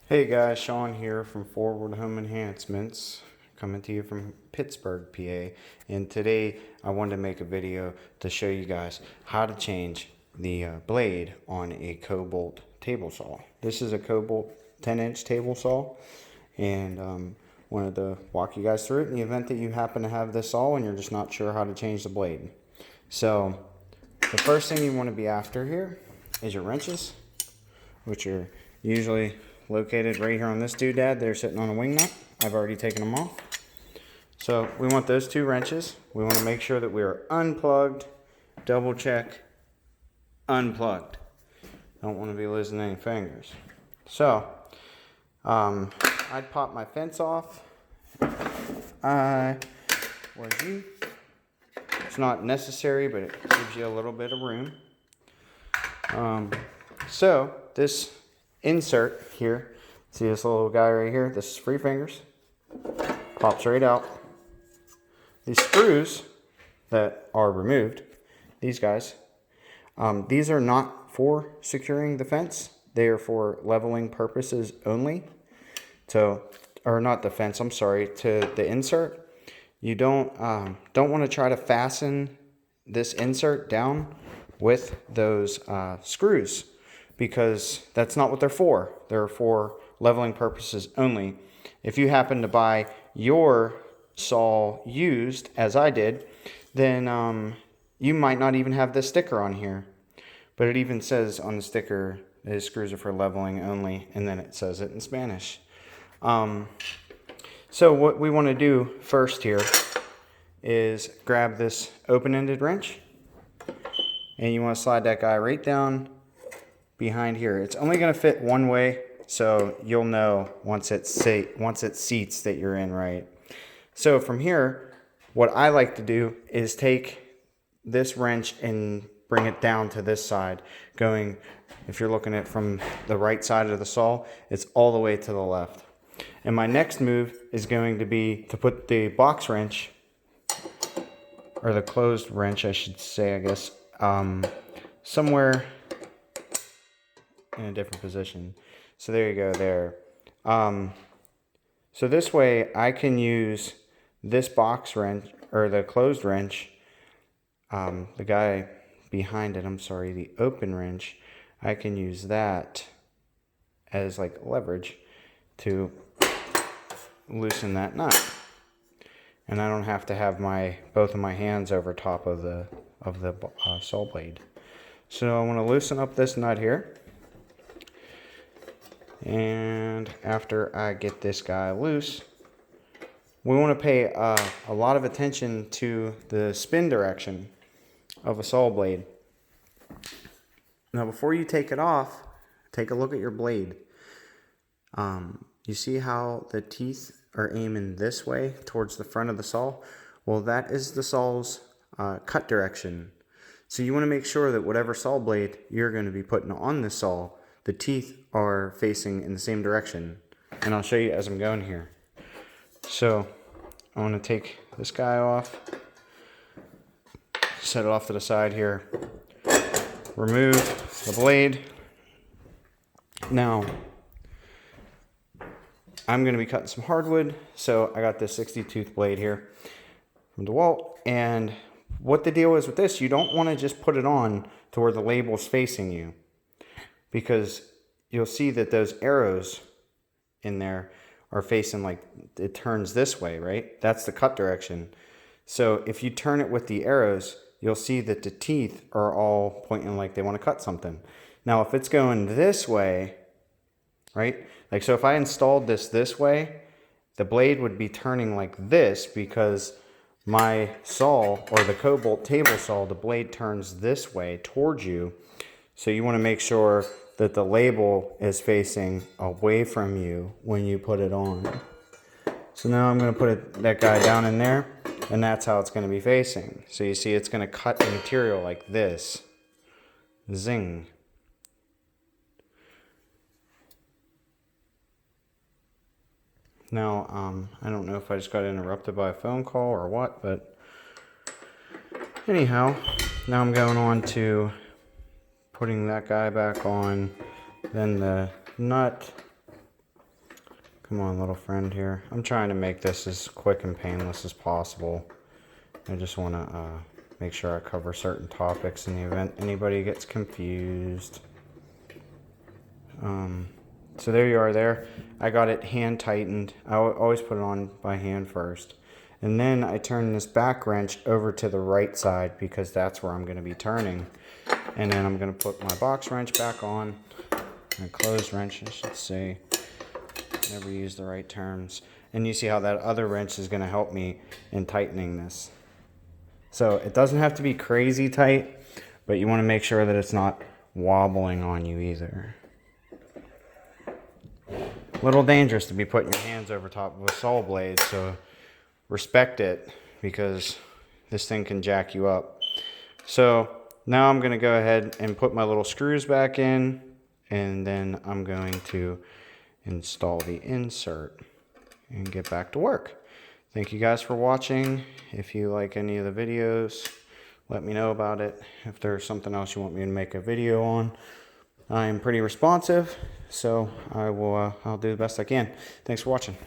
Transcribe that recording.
Hey guys, Sean here from Forward Home Enhancements, coming to you from Pittsburgh, PA. And today I wanted to make a video to show you guys how to change the blade on a Kobalt table saw. This is a Kobalt 10-inch table saw, and wanted to walk you guys through it in the event that you happen to have this saw and you're just not sure how to change the blade. So the first thing you want to be after here is your wrenches, which are usually located right here on this doodad. They're sitting on a wing nut. I've already taken them off. So we want those two wrenches. We want to make sure that we are unplugged. Double check, unplugged. Don't want to be losing any fingers. So I'd pop my fence off. Where's you? It's not necessary, but it gives you a little bit of room. So this insert here, see this little guy right here? This is 3 fingers. Pops right out. These screws that are removed, these guys, these are not for securing the fence. They are for leveling purposes only. So, or not the fence, I'm sorry, to the insert. You don't want to try to fasten this insert down with those screws, because that's not what they're for. They're for leveling purposes only. If you happen to buy your saw used, as I did, then you might not even have this sticker on here. But it even says on the sticker that his screws are for leveling only, and then it says it in Spanish. So what we want to do first here is grab this open-ended wrench, and you want to slide that guy right down behind here. It's only going to fit one way, so you'll know once it seats that you're in right. So from here, what I like to do is take this wrench and bring it down to this side, going, if you're looking at it from the right side of the saw, it's all the way to the left. And my next move is going to be to put the box wrench, or the closed wrench I should say, I guess, somewhere in a different position. So there you go there. So this way I can use this box wrench, or the closed wrench, the guy behind it, I'm sorry, the open wrench, I can use that as like leverage to loosen that nut. And I don't have to have both of my hands over top of the saw blade. So I want to loosen up this nut here. And after I get this guy loose, we want to pay a lot of attention to the spin direction of a saw blade. Now before you take it off, take a look at your blade. You see how the teeth are aiming this way towards the front of the saw? Well, that is the saw's cut direction. So you want to make sure that whatever saw blade you're going to be putting on this saw, the teeth are facing in the same direction. And I'll show you as I'm going here. So I want to take this guy off, set it off to the side here, remove the blade. Now I'm going to be cutting some hardwood, so I got this 60 tooth blade here from DeWalt. And what the deal is with this, you don't want to just put it on to where the label's facing you, because you'll see that those arrows in there are facing, like, it turns this way, right? That's the cut direction. So if you turn it with the arrows, you'll see that the teeth are all pointing like they want to cut something. Now if it's going this way, right? Like, so if I installed this way, the blade would be turning like this, because my saw, or the Kobalt table saw, the blade turns this way towards you. So you want to make sure that the label is facing away from you when you put it on. So now I'm going to put that guy down in there, and that's how it's going to be facing. So you see it's going to cut the material like this. Zing. Now, I don't know if I just got interrupted by a phone call or what, but anyhow, now I'm going on to putting that guy back on, then the nut Come on, little friend here. I'm trying to make this as quick and painless as possible. I just want to make sure I cover certain topics in the event anybody gets confused. So there you are there. I got it hand tightened. I always put it on by hand first. And then I turn this back wrench over to the right side because that's where I'm going to be turning. And then I'm going to put my box wrench back on. My closed wrench, I should say. Never use the right terms. And you see how that other wrench is going to help me in tightening this. So it doesn't have to be crazy tight, but you want to make sure that it's not wobbling on you either. A little dangerous to be putting your hands over top of a saw blade, so respect it because this thing can jack you up. So now I'm going to go ahead and put my little screws back in, and then I'm going to install the insert and get back to work. Thank you guys for watching. If you like any of the videos, let me know about it. If there's something else you want me to make a video on, I am pretty responsive, so I'll do the best I can. Thanks for watching.